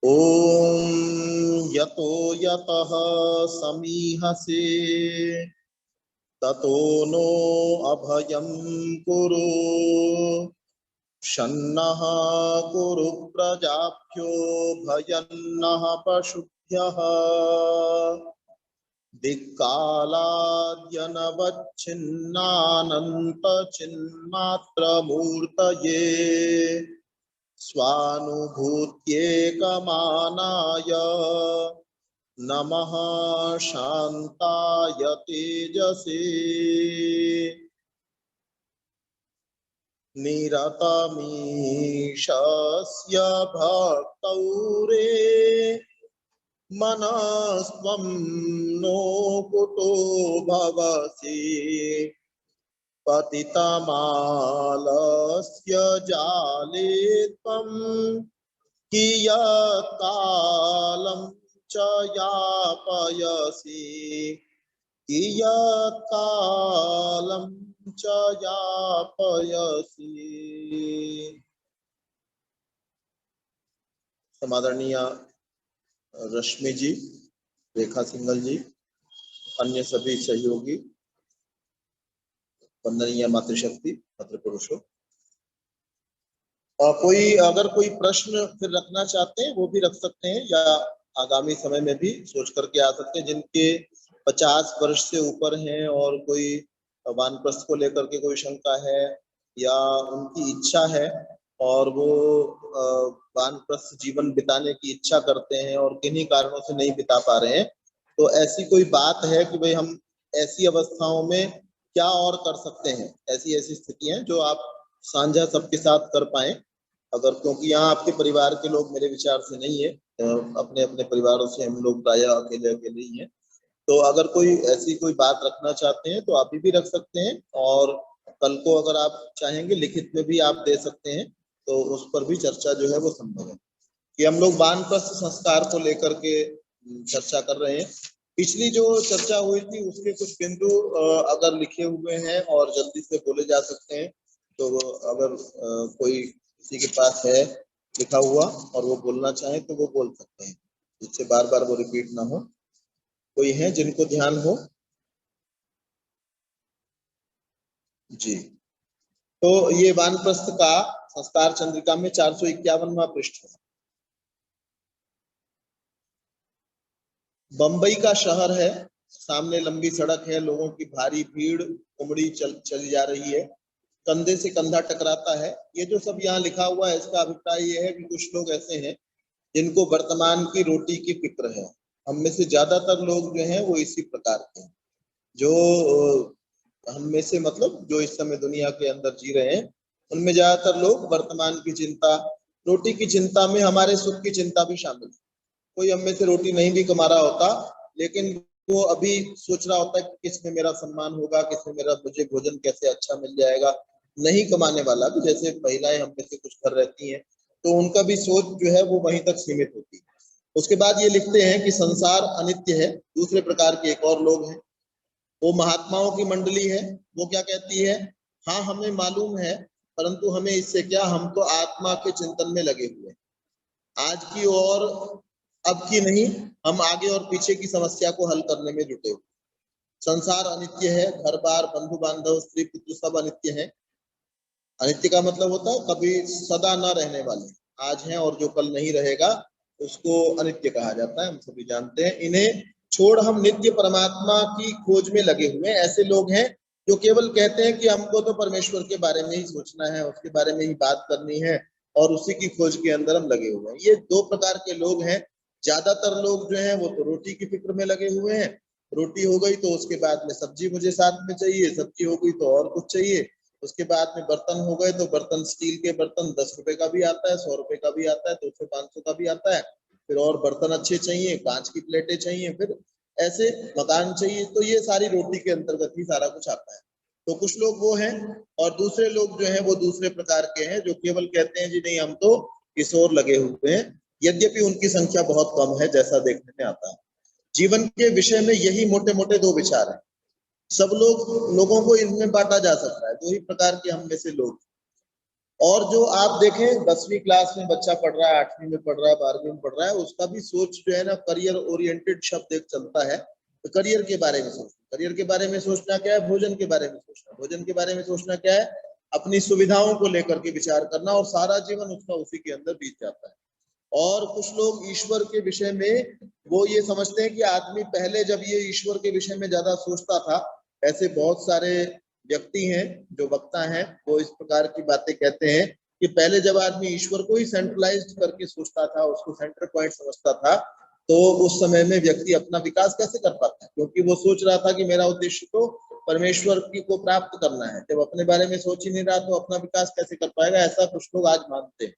ओम यतो यतः समीहसे ततो नो अभयं कुरु शन्नः कुरु प्रजाभ्यो भयन्नः पशुभ्यः दिक्कालाद्यनवच्छिन्नानन्तचिन्मात्रमूर्तये स्वानुभूत्येकमानाय नमः शान्ताय तेजसे निरतमीशस्य भक्तौ रे मनस्त्वं नो कुतो भवसि पतितमालस्य जाले त्वं कियत्कालं च यापयसि कियत्कालं च यापयसि। समादरणीय रश्मि जी, रेखा सिंगल जी, अन्य सभी सहयोगी, वंदनीय मातृशक्ति, पत्र पुरुषों, अगर कोई प्रश्न फिर रखना चाहते हैं वो भी रख सकते हैं, या आगामी समय में भी सोच करके आ सकते हैं। जिनके 50 वर्ष से ऊपर हैं और कोई वानप्रस्थ को लेकर के कोई शंका है या उनकी इच्छा है और वो वानप्रस्थ जीवन बिताने की इच्छा करते हैं और किन्हीं कारणों से नहीं बिता पा रहे हैं, तो ऐसी कोई बात है कि भाई हम ऐसी अवस्थाओं में क्या और कर सकते हैं, ऐसी ऐसी स्थिति है जो आप साझा सबके साथ कर पाए। अगर, क्योंकि यहाँ आपके परिवार के लोग मेरे विचार से नहीं है, अपने अपने परिवारों से हम लोग प्राय अकेले अकेले ही हैं, तो अगर कोई ऐसी कोई बात रखना चाहते हैं तो आप भी रख सकते हैं, और कल को अगर आप चाहेंगे लिखित में भी आप दे सकते हैं, तो उस पर भी चर्चा जो है वो संभव है। कि हम लोग वानप्रस्थ संस्कार को लेकर के चर्चा कर रहे हैं। पिछली जो चर्चा हुई थी उसके कुछ बिंदु अगर लिखे हुए हैं और जल्दी से बोले जा सकते हैं, तो अगर कोई किसी के पास है लिखा हुआ और वो बोलना चाहे तो वो बोल सकते हैं, जिससे बार बार वो रिपीट ना हो। कोई है जिनको ध्यान हो? जी, तो ये वानप्रस्थ का संस्कार चंद्रिका में 451वां पृष्ठ है। बंबई का शहर है, सामने लंबी सड़क है, लोगों की भारी भीड़ उमड़ी चली जा रही है, कंधे से कंधा टकराता है। ये जो सब यहाँ लिखा हुआ है इसका अभिप्राय ये है कि कुछ लोग ऐसे हैं जिनको वर्तमान की रोटी की फिक्र है। हम में से ज्यादातर लोग जो हैं वो इसी प्रकार के हैं, जो हम में से मतलब जो इस समय दुनिया के अंदर जी रहे हैं, उनमें ज्यादातर लोग वर्तमान की चिंता, रोटी की चिंता में हमारे सुख की चिंता भी शामिल है। कोई हम में से रोटी नहीं भी कमा रहा होता, लेकिन वो अभी सोच रहा होता है कि किसमें मेरा सम्मान होगा, किसमें मेरा मुझे भोजन कैसे अच्छा मिल जाएगा। नहीं कमाने वाला भी, जैसे महिलाएं हम में से कुछ घर रहती हैं, तो उनका भी सोच जो है वो वहीं तक सीमित होती है। उसके बाद ये लिखते हैं कि संसार अनित्य है। दूसरे प्रकार के एक और लोग हैं, वो महात्माओं की मंडली है। वो क्या कहती है? हाँ हमें मालूम है, परंतु हमें इससे क्या, हम तो आत्मा के चिंतन में लगे हुए, आज की और अब की नहीं, हम आगे और पीछे की समस्या को हल करने में जुटे हुए। संसार अनित्य है, घर बार बंधु बांधव स्त्री पुत्र सब अनित्य है। अनित्य का मतलब होता है कभी सदा न रहने वाले, आज है और जो कल नहीं रहेगा उसको अनित्य कहा जाता है, हम सभी जानते हैं। इन्हें छोड़ हम नित्य परमात्मा की खोज में लगे हुए हैं। ऐसे लोग हैं जो केवल कहते हैं कि हमको तो परमेश्वर के बारे में ही सोचना है, उसके बारे में ही बात करनी है, और उसी की खोज के अंदर हम लगे हुए हैं। ये दो प्रकार के लोग हैं। ज्यादातर लोग जो हैं वो तो रोटी की फिक्र में लगे हुए हैं, रोटी हो गई तो उसके बाद में सब्जी मुझे साथ में चाहिए, सब्जी हो गई तो और कुछ चाहिए, उसके बाद में बर्तन हो गए तो बर्तन, स्टील के बर्तन 10 रुपए का भी आता है, 100 रुपए का भी आता है, 200-500 का भी आता है, फिर और बर्तन अच्छे चाहिए, कांच की प्लेटें चाहिए, फिर ऐसे मकान चाहिए। तो ये सारी रोटी के अंतर्गत ही सारा कुछ आता है। तो कुछ लोग वो हैं, और दूसरे लोग जो हैं वो दूसरे प्रकार के हैं, जो केवल कहते हैं जी नहीं हम तो किशोर लगे हुए हैं, यद्यपि उनकी संख्या बहुत कम है जैसा देखने में आता है। जीवन के विषय में यही मोटे मोटे दो विचार हैं। सब लोगों को इनमें बांटा जा सकता है, दो ही प्रकार के हम में से लोग। और जो आप देखें 10वीं क्लास में बच्चा पढ़ रहा है, 8वीं में पढ़ रहा है, 12वीं में पढ़ रहा है, उसका भी सोच जो है ना करियर ओरिएंटेड शब्द एक चलता है। तो करियर के बारे में सोचना, करियर के बारे में सोचना क्या है, भोजन के बारे में सोचना, भोजन के बारे में सोचना क्या है, अपनी सुविधाओं को लेकर के विचार करना, और सारा जीवन उसका उसी के अंदर बीत जाता है। और कुछ लोग ईश्वर के विषय में वो ये समझते हैं कि आदमी पहले जब ये ईश्वर के विषय में ज्यादा सोचता था, ऐसे बहुत सारे व्यक्ति हैं जो वक्ता हैं वो इस प्रकार की बातें कहते हैं कि पहले जब आदमी ईश्वर को ही सेंट्रलाइज्ड करके सोचता था, उसको सेंटर पॉइंट समझता था, तो उस समय में व्यक्ति अपना विकास कैसे कर पाता है, क्योंकि वो सोच रहा था कि मेरा उद्देश्य तो परमेश्वर की को प्राप्त करना है। जब अपने बारे में सोच ही नहीं रहा तो अपना विकास कैसे कर पाएगा, ऐसा कुछ लोग आज मानते हैं।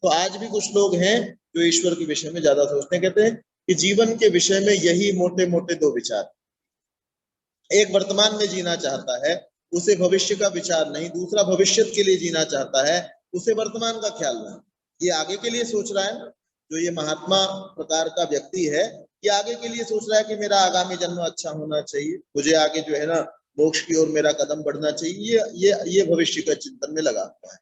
तो आज भी कुछ लोग हैं जो ईश्वर के विषय में ज्यादा सोचते हैं, कहते हैं कि जीवन के विषय में यही मोटे मोटे दो विचार, एक वर्तमान में जीना चाहता है उसे भविष्य का विचार नहीं, दूसरा भविष्य के लिए जीना चाहता है उसे वर्तमान का ख्याल नहीं। ये आगे के लिए सोच रहा है ना, जो ये महात्मा प्रकार का व्यक्ति है, ये आगे के लिए सोच रहा है कि मेरा आगामी जन्म अच्छा होना चाहिए, मुझे आगे जो है ना मोक्ष की ओर मेरा कदम बढ़ना चाहिए, ये भविष्य का चिंतन में लगा हुआ है।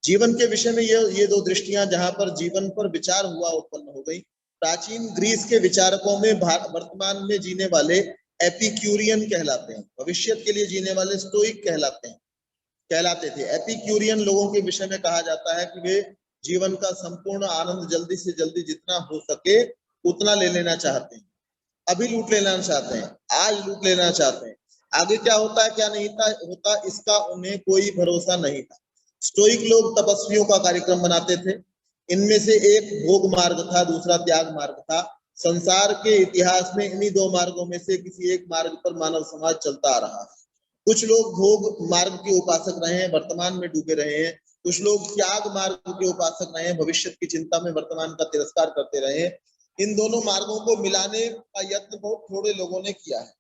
जीवन के विषय में ये दो दृष्टियां जहां पर जीवन पर विचार हुआ उत्पन्न हो गई। प्राचीन ग्रीस के विचारकों में वर्तमान में जीने वाले एपिक्यूरियन कहलाते हैं, भविष्य के लिए जीने वाले स्टोइक कहलाते थे। एपिक्यूरियन लोगों के विषय में कहा जाता है कि वे जीवन का संपूर्ण आनंद जल्दी से जल्दी जितना हो सके उतना ले लेना चाहते हैं, अभी लूट लेना चाहते हैं, आज लूट लेना चाहते हैं, आगे क्या होता है क्या नहीं होता इसका उन्हें कोई भरोसा नहीं था। स्टोइक लोग तपस्वियों का कार्यक्रम बनाते थे, इनमें से एक भोग मार्ग था, दूसरा त्याग मार्ग था। संसार के इतिहास में इन्हीं दो मार्गों में से किसी एक मार्ग पर मानव समाज चलता आ रहा है। कुछ लोग भोग मार्ग के उपासक रहे हैं, वर्तमान में डूबे रहे हैं, कुछ लोग त्याग मार्ग के उपासक रहे हैं, भविष्य की चिंता में वर्तमान का तिरस्कार करते रहे हैं। इन दोनों मार्गों को मिलाने का यत्न बहुत थोड़े लोगों ने किया है।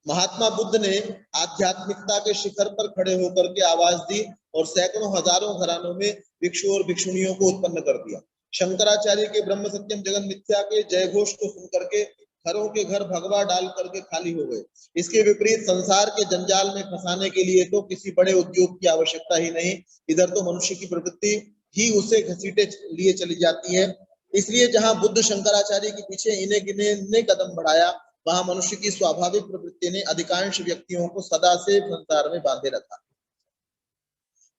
महात्मा बुद्ध ने आध्यात्मिकता के शिखर पर खड़े होकर के आवाज दी और सैकड़ों हजारों घरानों में भिक्षु और भिक्षुणियों को उत्पन्न कर दिया। शंकराचार्य के ब्रह्म सत्यम जगन मिथ्या के जय घोष को सुनकर के घरों के घर भगवा डाल करके खाली हो गए। इसके विपरीत संसार के जंजाल में फंसाने के लिए तो किसी बड़े उद्योग की आवश्यकता ही नहीं, इधर तो मनुष्य की प्रवृत्ति ही उसे घसीटे लिए चली जाती है। इसलिए जहां बुद्ध शंकराचार्य के पीछे इन्हें गिने ने कदम बढ़ाया, वहां मनुष्य की स्वाभाविक प्रवृत्ति ने अधिकांश व्यक्तियों को सदा से संसार में बांधे रखा।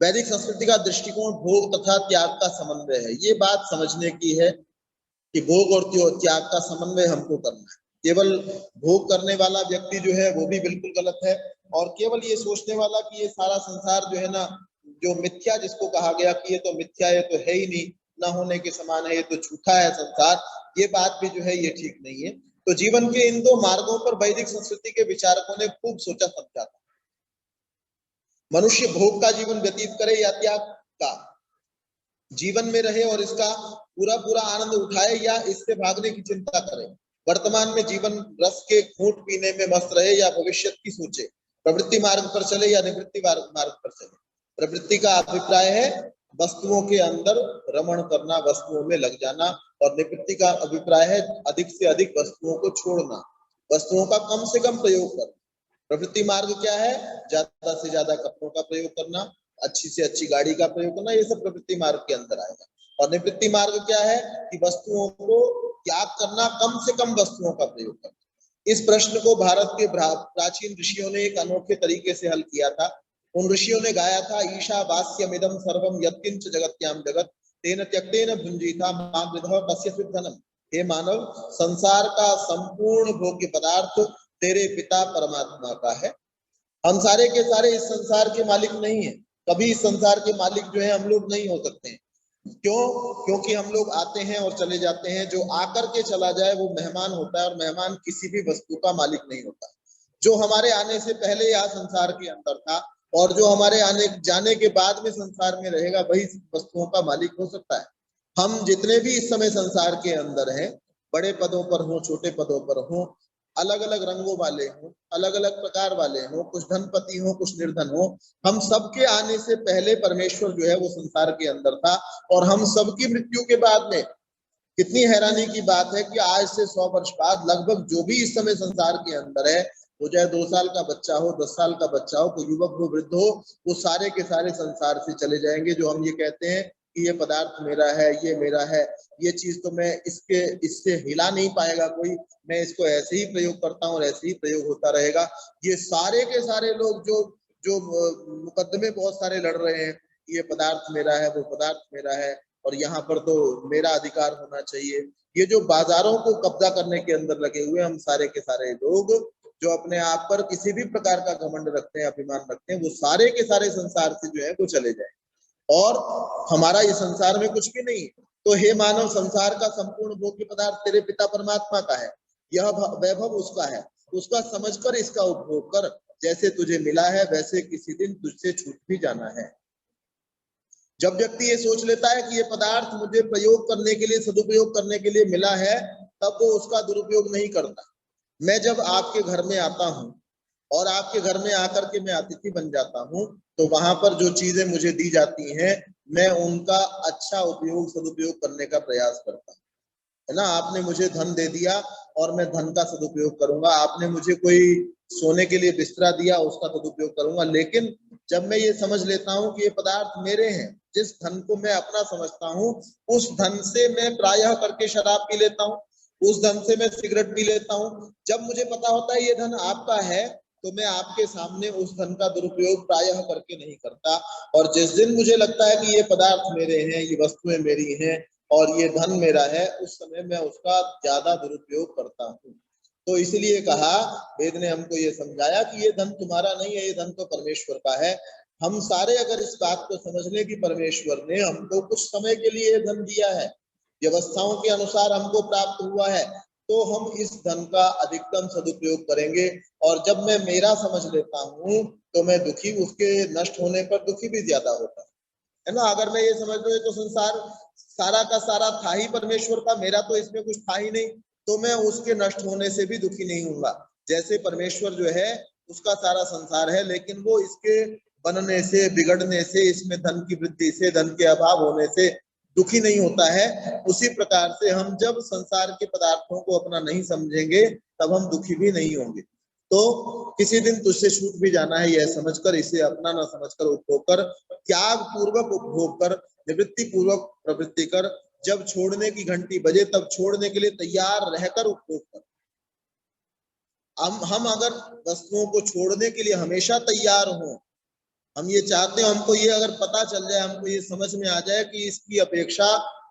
वैदिक संस्कृति का दृष्टिकोण भोग तथा त्याग का समन्वय है। ये बात समझने की है कि भोग और त्याग का समन्वय हमको करना है। केवल भोग करने वाला व्यक्ति जो है वो भी बिल्कुल गलत है, और केवल ये सोचने वाला कि ये सारा संसार जो है ना, जो मिथ्या जिसको कहा गया कि ये तो मिथ्या, ये तो है ही नहीं, ना होने के समान है, ये तो झूठा है संसार, ये बात भी जो है ये ठीक नहीं है। तो जीवन के इन दो मार्गों पर वैदिक संस्कृति के विचारकों ने खूब सोचा समझा था। मनुष्य भोग का जीवन व्यतीत करे या त्याग का, जीवन में रहे और इसका पूरा पूरा आनंद उठाए या इससे भागने की चिंता करे, वर्तमान में जीवन रस के घूंट पीने में मस्त रहे या भविष्य की सोचे, प्रवृत्ति मार्ग पर चले या निवृत्ति मार्ग पर चले। प्रवृत्ति का अभिप्राय है वस्तुओं के अंदर रमण करना, वस्तुओं में लग जाना, और निवृत्ति का अभिप्राय है अधिक से अधिक वस्तुओं को छोड़ना, वस्तुओं का कम से कम प्रयोग करना। प्रवृत्ति मार्ग क्या है, ज्यादा से ज्यादा कपड़ों का प्रयोग करना, अच्छी से अच्छी गाड़ी का प्रयोग करना, ये सब प्रवृत्ति मार्ग के अंदर आएगा। और निवृत्ति मार्ग क्या है कि वस्तुओं को त्याग करना, कम से कम वस्तुओं का प्रयोग करना। इस प्रश्न को भारत के प्राचीन ऋषियों ने एक अनोखे तरीके से हल किया था। उन ऋषियों ने गाया था, ईशावास्यमिदं सर्वं यत्किंच जगत्याम जगत तेन त्यक्तेन भुंजीता मा विधः कस्यचित् धनम्। हे मानव, संसार का संपूर्ण भोग्य पदार्थ तेरे पिता परमात्मा का है। हम सारे के सारे इस संसार के मालिक नहीं है, कभी इस संसार के मालिक जो है हम लोग नहीं हो सकते हैं। क्यों? क्योंकि हम लोग आते हैं और चले जाते हैं, जो आकर के चला जाए वो मेहमान होता है, और मेहमान किसी भी वस्तु का मालिक नहीं होता। जो हमारे आने से पहले यहाँ संसार के अंदर था और जो हमारे आने जाने के बाद में संसार में रहेगा, वही वस्तुओं का मालिक हो सकता है। हम जितने भी इस समय संसार के अंदर हैं, बड़े पदों पर हो, छोटे पदों पर हो, अलग अलग रंगों वाले हो, अलग अलग प्रकार वाले हो, कुछ धनपति हो, कुछ निर्धन हो, हम सबके आने से पहले परमेश्वर जो है वो संसार के अंदर था। और हम सबकी मृत्यु के बाद में, कितनी हैरानी की बात है कि आज से 100 वर्ष बाद लगभग जो भी इस समय संसार के अंदर है, वो चाहे 2 साल का बच्चा हो, 10 साल का बच्चा हो, कोई युवक हो, वृद्ध हो, वो सारे के सारे संसार से चले जाएंगे। जो हम ये कहते हैं कि ये पदार्थ मेरा है, ये मेरा है, ये चीज तो मैं इससे हिला नहीं पाएगा कोई, मैं इसको ऐसे ही प्रयोग करता हूँ और ऐसे ही प्रयोग होता रहेगा। ये सारे के सारे लोग जो जो मुकदमे बहुत सारे लड़ रहे हैं, ये पदार्थ मेरा है, वो पदार्थ मेरा है, और यहाँ पर तो मेरा अधिकार होना चाहिए, ये जो बाजारों को कब्जा करने के अंदर लगे हुए हम सारे के सारे लोग, जो अपने आप पर किसी भी प्रकार का घमंड रखते हैं, अभिमान रखते हैं, वो सारे के सारे संसार से जो है वो चले जाए, और हमारा ये संसार में कुछ भी नहीं है। तो हे मानव, संसार का संपूर्ण भोग्य पदार्थ तेरे पिता परमात्मा का है, यह वैभव उसका है, उसका समझकर इसका उपभोग कर, जैसे तुझे मिला है वैसे किसी दिन तुझसे छूट भी जाना है। जब व्यक्ति ये सोच लेता है कि ये पदार्थ मुझे प्रयोग करने के लिए, सदुपयोग करने के लिए मिला है, तब वो उसका दुरुपयोग नहीं करता। मैं जब आपके घर में आता हूँ और आपके घर में आकर के मैं अतिथि बन जाता हूँ, तो वहां पर जो चीजें मुझे दी जाती हैं, मैं उनका अच्छा उपयोग, सदुपयोग करने का प्रयास करता हूँ, है ना। आपने मुझे धन दे दिया और मैं धन का सदुपयोग करूंगा, आपने मुझे कोई सोने के लिए बिस्तरा दिया, उसका सदुपयोग करूंगा। लेकिन जब मैं ये समझ लेता हूँ कि ये पदार्थ मेरे हैं, जिस धन को मैं अपना समझता हूँ, उस धन से मैं प्रायः करके शराब पी लेता हूँ, उस धन से मैं सिगरेट पी लेता हूँ। जब मुझे पता होता है ये धन आपका है, तो मैं आपके सामने उस धन का दुरुपयोग प्रायः करके नहीं करता। और जिस दिन मुझे लगता है कि ये पदार्थ मेरे हैं, ये वस्तुएं मेरी हैं और ये धन मेरा है, उस समय मैं उसका ज्यादा दुरुपयोग करता हूँ। तो इसलिए कहा, वेद ने हमको ये समझाया कि ये धन तुम्हारा नहीं है, ये धन तो परमेश्वर का है। हम सारे अगर इस बात को समझ लें कि परमेश्वर ने हमको कुछ समय के लिए ये धन दिया है, व्यवस्थाओं के अनुसार हमको प्राप्त हुआ है, तो हम इस धन का अधिकतम सदुपयोग करेंगे। और जब मैं मेरा समझ लेता हूँ, तो मैं दुखी, उसके नष्ट होने पर दुखी भी ज्यादा होता है ना। अगर मैं ये समझ लूँ तो संसार सारा का सारा था ही परमेश्वर का, मेरा तो इसमें कुछ था ही नहीं, तो मैं उसके नष्ट होने से भी दुखी नहीं हूँगा। जैसे परमेश्वर जो है उसका सारा संसार है, लेकिन वो इसके बनने से, बिगड़ने से, इसमें धन की वृद्धि से, धन के अभाव होने से दुखी नहीं होता है, उसी प्रकार से हम जब संसार के पदार्थों को अपना नहीं समझेंगे, तब हम दुखी भी नहीं होंगे। तो किसी दिन तुझसे छूट भी जाना है, यह समझकर, इसे अपना न समझकर उपभोग कर, त्याग पूर्वक उपभोग कर, निवृत्ति पूर्वक प्रवृत्ति कर, जब छोड़ने की घंटी बजे तब छोड़ने के लिए तैयार रहकर उपभोग कर। हम अगर वस्तुओं को छोड़ने के लिए हमेशा तैयार हों, हम ये चाहते हैं, हमको ये अगर पता चल जाए, हमको ये समझ में आ जाए कि इसकी अपेक्षा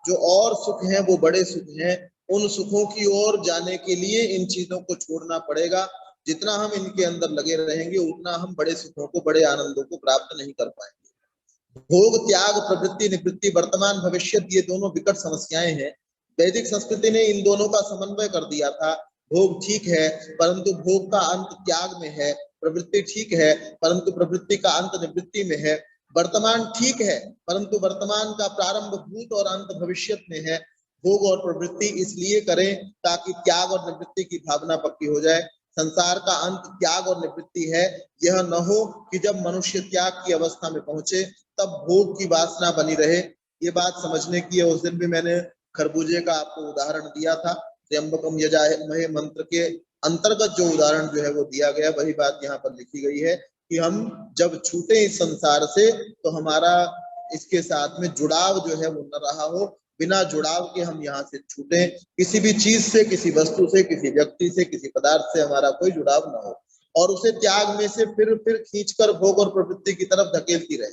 जो और सुख हैं वो बड़े सुख हैं, उन सुखों की ओर जाने के लिए इन चीजों को छोड़ना पड़ेगा। जितना हम इनके अंदर लगे रहेंगे, उतना हम बड़े सुखों को, बड़े आनंदों को प्राप्त नहीं कर पाएंगे। भोग, त्याग, प्रवृत्ति, निवृत्ति, वर्तमान, भविष्य, ये दोनों विकट समस्याएं हैं। वैदिक संस्कृति ने इन दोनों का समन्वय कर दिया था। भोग ठीक है, परंतु भोग का अंत त्याग में है। प्रवृत्ति ठीक है, परंतु प्रवृत्ति का अंत निवृत्ति में है। वर्तमान ठीक है, परंतु वर्तमान का प्रारंभ भूत और अंत भविष्य में है। भोग और प्रवृत्ति इसलिए करें ताकि त्याग और निवृत्ति की भावना पक्की हो जाए। संसार का अंत त्याग और निवृत्ति है। यह न हो कि जब मनुष्य त्याग की अवस्था में पहुंचे, तब भोग की वासना बनी रहे। ये बात समझने की है। उस दिन भी मैंने खरबूजे का आपको उदाहरण दिया था। त्र्यंबकम यजामहे मंत्र के अंतर्गत जो उदाहरण जो है वो दिया गया, वही बात यहाँ पर लिखी गई है कि हम जब छूटे इस संसार से, तो हमारा इसके साथ में जुड़ाव जो है वो न रहा हो। बिना जुड़ाव के हम यहाँ से छूटे, किसी भी चीज से, किसी वस्तु से, किसी व्यक्ति से, किसी पदार्थ से हमारा कोई जुड़ाव न हो, और उसे त्याग में से फिर खींचकर भोग और प्रवृत्ति की तरफ धकेलती रहे।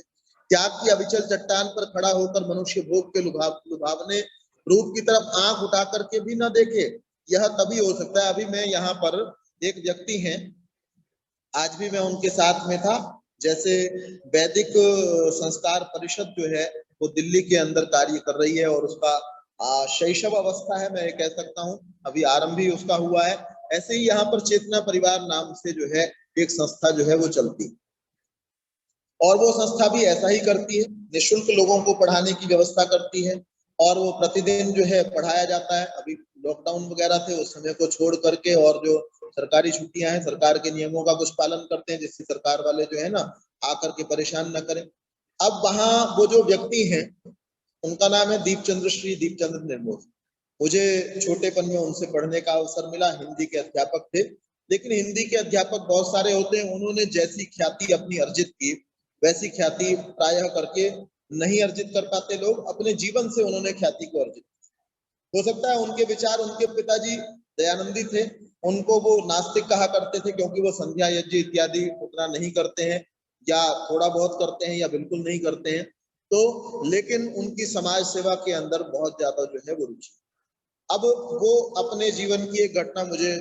त्याग की अविचल चट्टान पर खड़ा होकर मनुष्य भोग के लुभावने रूप की तरफ आंख उठा करके भी न देखे, यह तभी हो सकता है। अभी मैं यहाँ पर एक व्यक्ति हैं, आज भी मैं उनके साथ में था। जैसे वैदिक संस्कार परिषद जो है वो दिल्ली के अंदर कार्य कर रही है, और उसका शैशव अवस्था है, मैं कह सकता हूँ, अभी आरंभ ही उसका हुआ है। ऐसे ही यहाँ पर चेतना परिवार नाम से जो है एक संस्था जो है वो चलती, और वो संस्था भी ऐसा ही करती है, निःशुल्क लोगों को पढ़ाने की व्यवस्था करती है, और वो प्रतिदिन जो है पढ़ाया जाता है। अभी लॉकडाउन वगैरह थे, उस समय को छोड़ करके, और जो सरकारी छुट्टियां हैं, सरकार के नियमों का कुछ पालन करते हैं, जिससे सरकार वाले जो है ना आकर के परेशान न करें। अब वहां वो जो व्यक्ति हैं, उनका नाम है दीपचंद्र, श्री दीपचंद्र निर्मोही। मुझे छोटेपन में उनसे पढ़ने का अवसर मिला, हिंदी के अध्यापक थे। लेकिन हिंदी के अध्यापक बहुत सारे होते हैं, उन्होंने जैसी ख्याति अपनी अर्जित की वैसी ख्याति प्रायः करके नहीं अर्जित कर पाते लोग, अपने जीवन से उन्होंने ख्याति को अर्जित। हो सकता है उनके विचार, उनके पिताजी दयानंदी थे, उनको वो नास्तिक कहा करते थे क्योंकि वो संध्या यज्ञ इत्यादि उतना नहीं करते हैं, या थोड़ा बहुत करते हैं या बिल्कुल नहीं करते हैं। तो लेकिन उनकी समाज सेवा के अंदर बहुत ज्यादा जो है वो रुचि। अब वो अपने जीवन की एक घटना मुझे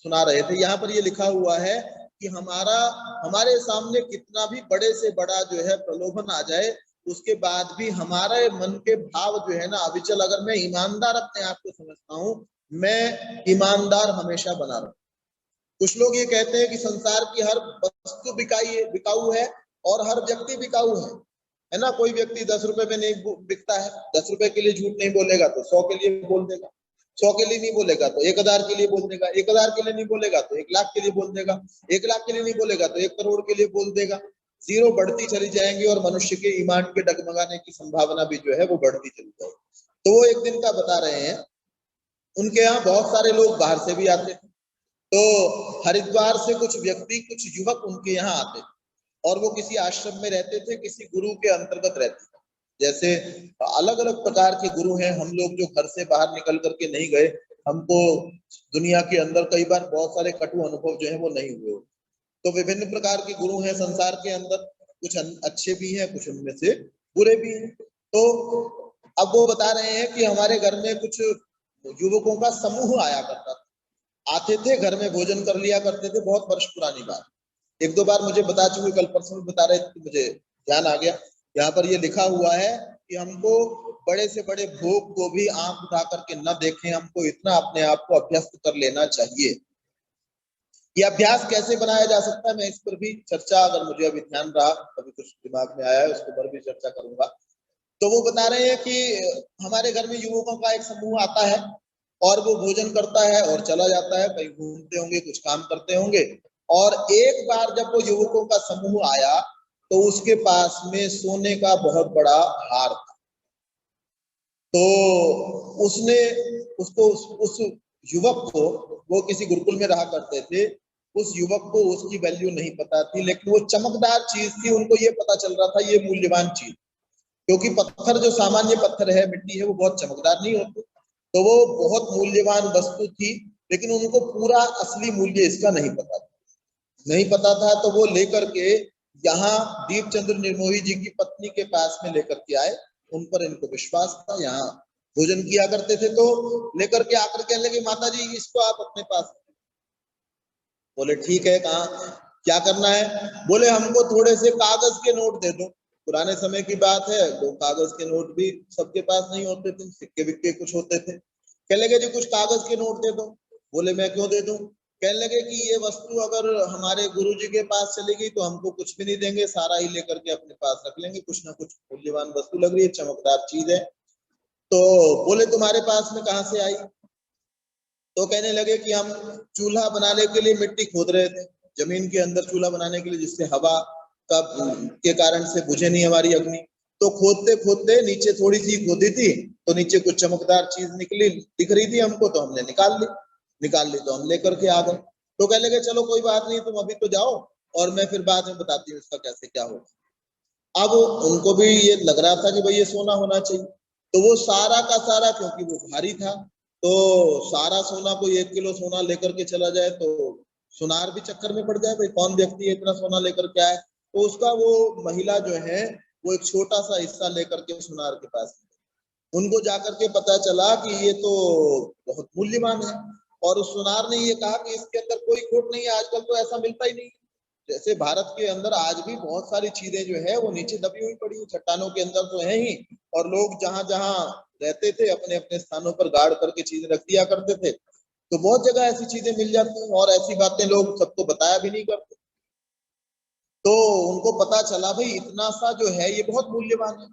सुना रहे थे। यहाँ पर ये लिखा हुआ है कि हमारे सामने कितना भी बड़े से बड़ा जो है प्रलोभन आ जाए, उसके बाद भी हमारे मन के भाव जो है ना अविचल, अगर मैं ईमानदार अपने आप को समझता हूँ, मैं ईमानदार हमेशा बना रहूं। कुछ लोग ये कहते हैं कि संसार की हर वस्तु बिकाऊ है और हर व्यक्ति बिकाऊ है ना। कोई व्यक्ति 10 रुपए में नहीं बिकता है, 10 रुपए के लिए झूठ नहीं बोलेगा तो 100 के लिए बोल देगा, 100 के लिए नहीं बोलेगा तो 1000 के लिए बोल देगा, 1000 के लिए नहीं बोलेगा तो 1 लाख के लिए बोल देगा, 1 लाख के लिए नहीं बोलेगा तो 1 करोड़ के लिए बोल देगा। जीरो बढ़ती चली जाएंगी और मनुष्य के ईमान के डगमगाने की संभावना भी जो है वो बढ़ती चली जाएगी। तो वो एक दिन का बता रहे हैं, उनके यहाँ बहुत सारे लोग बाहर से भी आते थे। तो हरिद्वार से कुछ व्यक्ति, कुछ युवक उनके यहाँ आते थे और वो किसी आश्रम में रहते थे, किसी गुरु के अंतर्गत रहते थे। जैसे अलग अलग प्रकार के गुरु हैं, हम लोग जो घर से बाहर निकल करके नहीं गए, हमको दुनिया के अंदर कई बार बहुत सारे कटु अनुभव जो है वो नहीं हुए। तो विभिन्न प्रकार के गुरु हैं संसार के अंदर, कुछ अच्छे भी हैं, कुछ उनमें से बुरे भी हैं। तो अब वो बता रहे हैं कि हमारे घर में कुछ युवकों का समूह आया करता था, आते थे, घर में भोजन कर लिया करते थे। बहुत वर्ष पुरानी बात, 1-2 बार मुझे बता चुके, कल परसों बता रहे थे, मुझे ध्यान आ गया। यहाँ पर ये लिखा हुआ है कि हमको बड़े से बड़े भोग को भी आंख उठा करके न देखें, हमको इतना अपने आप को अभ्यस्त कर लेना चाहिए। ये अभ्यास कैसे बनाया जा सकता है, मैं इस पर भी चर्चा, अगर मुझे अभी ध्यान रहा, अभी कुछ दिमाग में आया है, उसके ऊपर भी चर्चा करूंगा। तो वो बता रहे हैं कि हमारे घर में युवकों का एक समूह आता है और वो भोजन करता है और चला जाता है, कहीं घूमते होंगे, कुछ काम करते होंगे। और एक बार जब वो युवकों का समूह आया तो उसके पास में सोने का बहुत बड़ा हार था। तो उसने उसको उस युवक को, वो किसी गुरुकुल में रहा करते थे, उस युवक को उसकी वैल्यू नहीं पता थी, लेकिन वो चमकदार चीज थी, उनको ये पता चल रहा था ये मूल्यवान चीज, क्योंकि पत्थर जो सामान्य पत्थर है, मिट्टी है, वो बहुत चमकदार नहीं होती। तो वो बहुत मूल्यवान वस्तु थी, लेकिन उनको पूरा असली मूल्य इसका नहीं पता था। नहीं पता था तो वो लेकर के यहाँ दीपचंद्र निर्मोही जी की पत्नी के पास में लेकर के आए। उन पर इनको विश्वास था, यहाँ भोजन किया करते थे, तो लेकर के आकर कहने लगे, माता जी इसको आप अपने पास। बोले ठीक है, कहा क्या करना है? बोले हमको थोड़े से कागज के नोट दे दो। पुराने समय की बात है, तो कागज के नोट भी सबके पास नहीं होते थे, सिक्के विक्के कुछ होते थे। कहने लगे जी कुछ कागज के नोट दे दो। बोले मैं क्यों दे दूं? कहने लगे कि ये वस्तु अगर हमारे गुरुजी के पास चली गई तो हमको कुछ भी नहीं देंगे, सारा ही लेकर के अपने पास रख लेंगे, कुछ ना कुछ मूल्यवान वस्तु लग रही है, चमकदार चीज है। तो बोले तुम्हारे पास में कहाँ से आई? तो कहने लगे कि हम चूल्हा बनाने के लिए मिट्टी खोद रहे थे, जमीन के अंदर चूल्हा बनाने के लिए, जिससे हवा का के कारण से बुझे नहीं हमारी अग्नि। तो खोदते खोदते नीचे थोड़ी सी खोदी थी, तो नीचे कुछ चमकदार चीज निकली, दिख रही थी हमको, तो हमने निकाल ली तो हम लेकर के आ गए। तो कहने लगे चलो कोई बात नहीं, तुम अभी तो जाओ और मैं फिर बाद में बताती हूँ इसका कैसे क्या होगा। अब उनको भी ये लग रहा था कि भाई ये सोना होना चाहिए, तो वो सारा का सारा, क्योंकि वो भारी था, तो सारा सोना, कोई 1 किलो सोना लेकर के चला जाए तो सुनार भी चक्कर में पड़ जाए, भाई कौन व्यक्ति इतना सोना लेकर के आए। तो उसका वो महिला जो है वो एक छोटा सा हिस्सा लेकर के सुनार के पास, उनको जाकर के पता चला कि ये तो बहुत मूल्यवान है। और उस सुनार ने ये कहा कि इसके अंदर कोई खोट नहीं है, आजकल तो ऐसा मिलता ही नहीं। जैसे भारत के अंदर आज भी बहुत सारी चीजें जो है वो नीचे दबी हुई पड़ी हुई, चट्टानों के अंदर तो है ही, और लोग जहां जहां रहते थे अपने अपने स्थानों पर गाड़ करके चीजें रख दिया करते थे। तो बहुत जगह ऐसी चीजें मिल जाती हैं, और ऐसी बातें लोग सबको बताया भी नहीं करते। तो उनको पता चला भाई इतना सा जो है ये बहुत मूल्यवान है।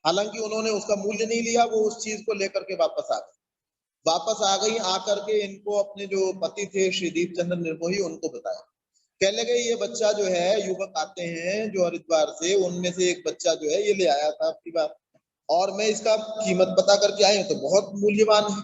हालांकि उन्होंने उसका मूल्य नहीं लिया, वो उस चीज को लेकर के वापस आ गई। आकर के इनको अपने जो पति थे श्री दीपचंद्र निर्मोही, उनको बताया। कहने लगे ये बच्चा जो है, युवक आते हैं जो हरिद्वार से, उनमें से एक बच्चा जो है ये ले आया था आपकी बात, और मैं इसका कीमत पता करके आए तो बहुत मूल्यवान है।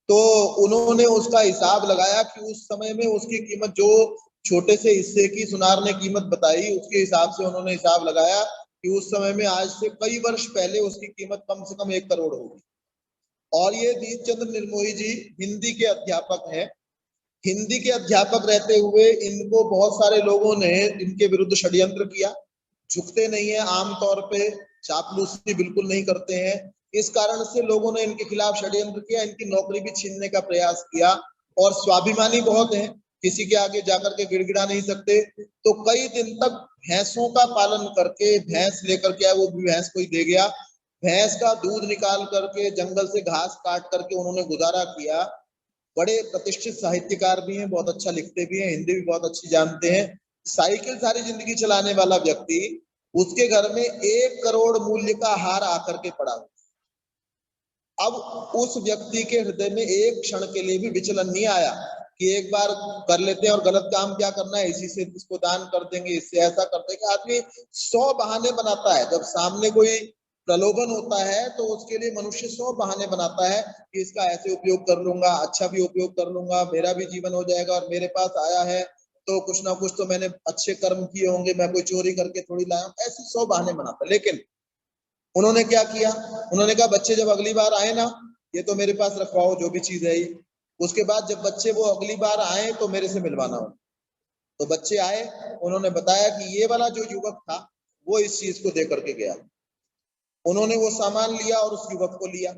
तो उन्होंने उसका हिसाब लगाया कि उस समय में उसकी कीमत, जो छोटे से हिस्से की सुनार ने कीमत बताई, उसके हिसाब से उन्होंने हिसाब लगाया कि उस समय में आज से कई वर्ष पहले उसकी कीमत कम से कम 1 करोड़ होगी। और ये दीन चंद्र निर्मोही जी हिंदी के अध्यापक हैं। हिंदी के अध्यापक रहते हुए इनको बहुत सारे लोगों ने इनके विरुद्ध षड्यंत्र किया। झुकते नहीं है, आमतौर पे चापलूसी बिल्कुल नहीं करते हैं। इस कारण से लोगों ने इनके खिलाफ षड्यंत्र किया, इनकी नौकरी भी छीनने का प्रयास किया। और स्वाभिमानी बहुत है, किसी के आगे जाकर के गिड़गिड़ा नहीं सकते। तो कई दिन तक भैंसों का पालन करके, भैंस लेकर के आए, वो भी भैंस कोई दे गया, भैंस का दूध निकाल करके, जंगल से घास काट करके उन्होंने गुजारा किया। बड़े प्रतिष्ठित साहित्यकार भी हैं, बहुत अच्छा लिखते भी हैं, हिंदी भी बहुत अच्छी जानते हैं। साइकिल सारी जिंदगी चलाने वाला व्यक्ति, उसके घर में 1 करोड़ मूल्य का हार आकर के पड़ा हुआ। अब उस व्यक्ति के हृदय में एक क्षण के लिए भी विचलन नहीं आया कि एक बार कर लेते हैं और गलत काम क्या करना है, इसी से इसको दान कर देंगे, इससे ऐसा कर देंगे। आदमी 100 बहाने बनाता है। जब सामने कोई प्रलोभन होता है तो उसके लिए मनुष्य 100 बहाने बनाता है कि इसका ऐसे उपयोग कर लूंगा, अच्छा भी उपयोग कर लूंगा, मेरा भी जीवन हो जाएगा, और मेरे पास आया है तो कुछ ना कुछ तो मैंने अच्छे कर्म किए होंगे, मैं कोई चोरी करके थोड़ी लाया। ऐसे 100 बहाने बनाता है। लेकिन उन्होंने क्या किया, उन्होंने कहा बच्चे जब अगली बार आए ना, ये तो मेरे पास रखवाओ जो भी चीज है ये। उसके बाद जब बच्चे वो अगली बार आए तो मेरे से मिलवाना हो। तो बच्चे आए, उन्होंने बताया कि ये वाला जो युवक था वो इस चीज को दे करके गया। उन्होंने वो सामान लिया और उस युवक को लिया,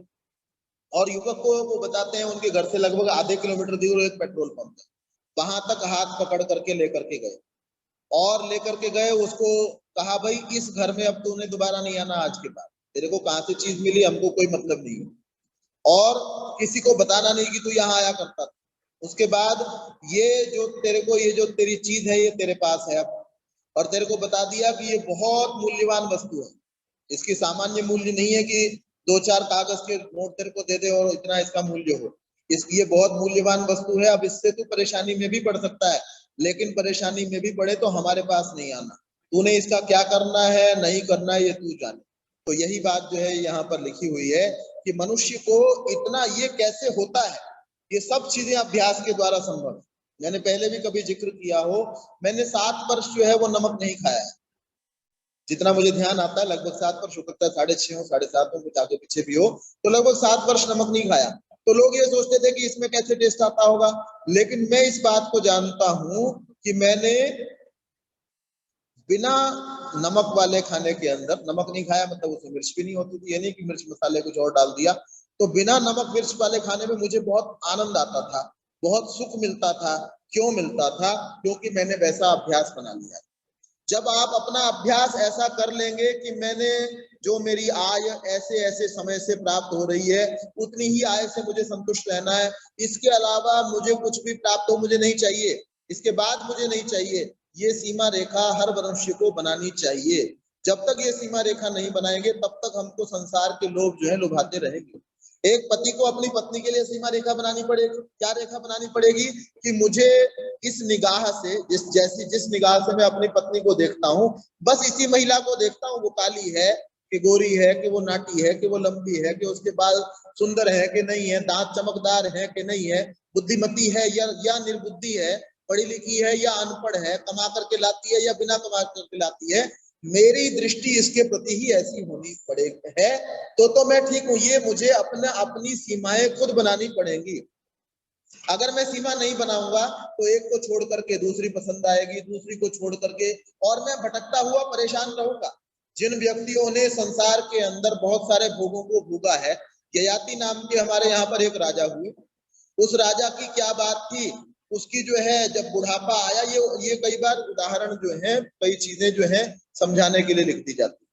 और युवक को वो बताते हैं उनके घर से लगभग आधे किलोमीटर दूर एक पेट्रोल पंप है, वहां तक हाथ पकड़ करके लेकर के गए। और लेकर के गए, उसको कहा भाई इस घर में अब तूने दोबारा नहीं आना, आज के बाद तेरे को कहां से चीज मिली हमको कोई मतलब नहीं है, और किसी को बताना नहीं कि तू यहाँ आया करता था। उसके बाद ये जो तेरे को, ये जो तेरी चीज है ये तेरे पास है अब, और तेरे को बता दिया कि ये बहुत मूल्यवान वस्तु है, इसकी सामान्य मूल्य नहीं है कि 2-4 कागज के नोट तेरे को दे दे और इतना इसका मूल्य हो। इसकी ये बहुत मूल्यवान वस्तु है। अब इससे तू परेशानी में भी पड़ सकता है, लेकिन परेशानी में भी पड़े तो हमारे पास नहीं आना। तूने इसका क्या करना है नहीं करना है ये तू जाने। तो यही बात जो है यहाँ पर लिखी हुई है कि मनुष्य को इतना, ये कैसे होता है, ये सब चीजें अभ्यास के द्वारा संभव है। मैंने पहले भी कभी जिक्र किया हो, मैंने 7 वर्ष जो है वो नमक नहीं खाया है, जितना मुझे ध्यान आता है लगभग 7 वर्ष हो सकता है, 6.5 हो 7.5 हो, कुछ आगे पीछे भी हो, तो लगभग 7 वर्ष नमक नहीं खाया। तो लोग ये सोचते थे कि इसमें कैसे टेस्ट आता होगा, लेकिन मैं इस बात को जानता हूं कि मैंने बिना नमक वाले खाने के अंदर, नमक नहीं खाया मतलब उसमें मिर्च भी नहीं होती थी, ये नहीं कि मिर्च मसाले कुछ और डाल दिया, तो बिना नमक मिर्च वाले खाने में मुझे बहुत आनंद आता था, बहुत सुख मिलता था। क्यों मिलता था? क्योंकि मैंने वैसा अभ्यास बना लिया। जब आप अपना अभ्यास ऐसा कर लेंगे कि मैंने, जो मेरी आय ऐसे ऐसे समय से प्राप्त हो रही है उतनी ही आय से मुझे संतुष्ट रहना है, इसके अलावा मुझे कुछ भी प्राप्त हो मुझे नहीं चाहिए, इसके बाद मुझे नहीं चाहिए, ये सीमा रेखा हर मनुष्य को बनानी चाहिए। जब तक ये सीमा रेखा नहीं बनाएंगे तब तक हमको संसार के लोग जो है लुभाते रहेंगे। एक पति को अपनी पत्नी के लिए सीमा रेखा बनानी पड़ेगी। क्या रेखा बनानी पड़ेगी? कि मुझे इस निगाह से, जिस निगाह से मैं अपनी पत्नी को देखता हूँ, बस इसी महिला को देखता हूँ, वो काली है कि गोरी है, कि वो नाटी है कि वो लंबी है, कि उसके बाल सुंदर है कि नहीं है, दांत चमकदार है कि नहीं है, बुद्धिमती है या निर्बुद्धि है, पढ़ी लिखी है या अनपढ़ है, कमा करके लाती है या बिना कमा करके लाती है, मेरी दृष्टि इसके प्रति ही ऐसी होनी पड़ेगी है तो मैं ठीक हूँ। ये मुझे अपनी सीमाएं खुद बनानी पड़ेंगी। अगर मैं सीमा नहीं बनाऊंगा तो एक को छोड़ करके दूसरी पसंद आएगी, दूसरी को छोड़ करके, और मैं भटकता हुआ परेशान रहूंगा। जिन व्यक्तियों ने संसार के अंदर बहुत सारे भोगों को भोगा है, ययाति नाम के हमारे यहाँ पर एक राजा हुए, उस राजा की क्या बात थी, उसकी जो है जब बुढ़ापा आया, ये कई बार उदाहरण जो है, कई चीजें जो है समझाने के लिए लिख दी जाती।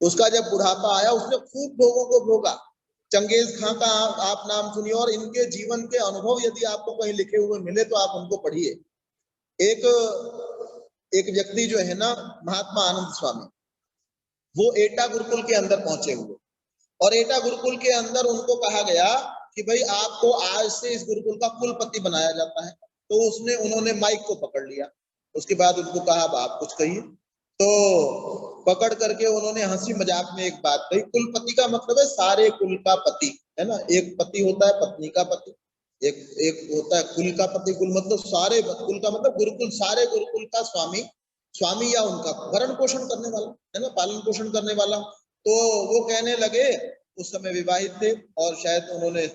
उसका जब बुढ़ापा आया उसने खूब भोगों को भोगा। चंगेज खां का आप नाम सुनिए, और इनके जीवन के अनुभव यदि आपको कहीं लिखे हुए मिले तो आप उनको पढ़िए। एक एक व्यक्ति जो है ना, महात्मा आनंद स्वामी, वो एटा गुरुकुल के अंदर पहुंचे हुए, और एटा गुरुकुल के अंदर उनको कहा गया कि भाई आपको आज से इस गुरुकुल का कुलपति बनाया जाता है। तो उन्होंने माइक को पकड़ लिया। उसके बाद उनको कहा अब आप कुछ कहिए। तो पकड़ करके उन्होंने हंसी मजाक में एक बात कही, कुलपति का मतलब है सारे कुल का पति, है ना। एक पति होता है पत्नी का पति, एक एक होता है कुल का पति। कुल मतलब सारे, कुल का मतलब गुरुकुल, सारे गुरुकुल का स्वामी, स्वामी या उनका भरण पोषण करने वाला, है ना, पालन पोषण करने वाला। तो वो कहने लगे, उस समय विवाहित थे और शायद उन्होंने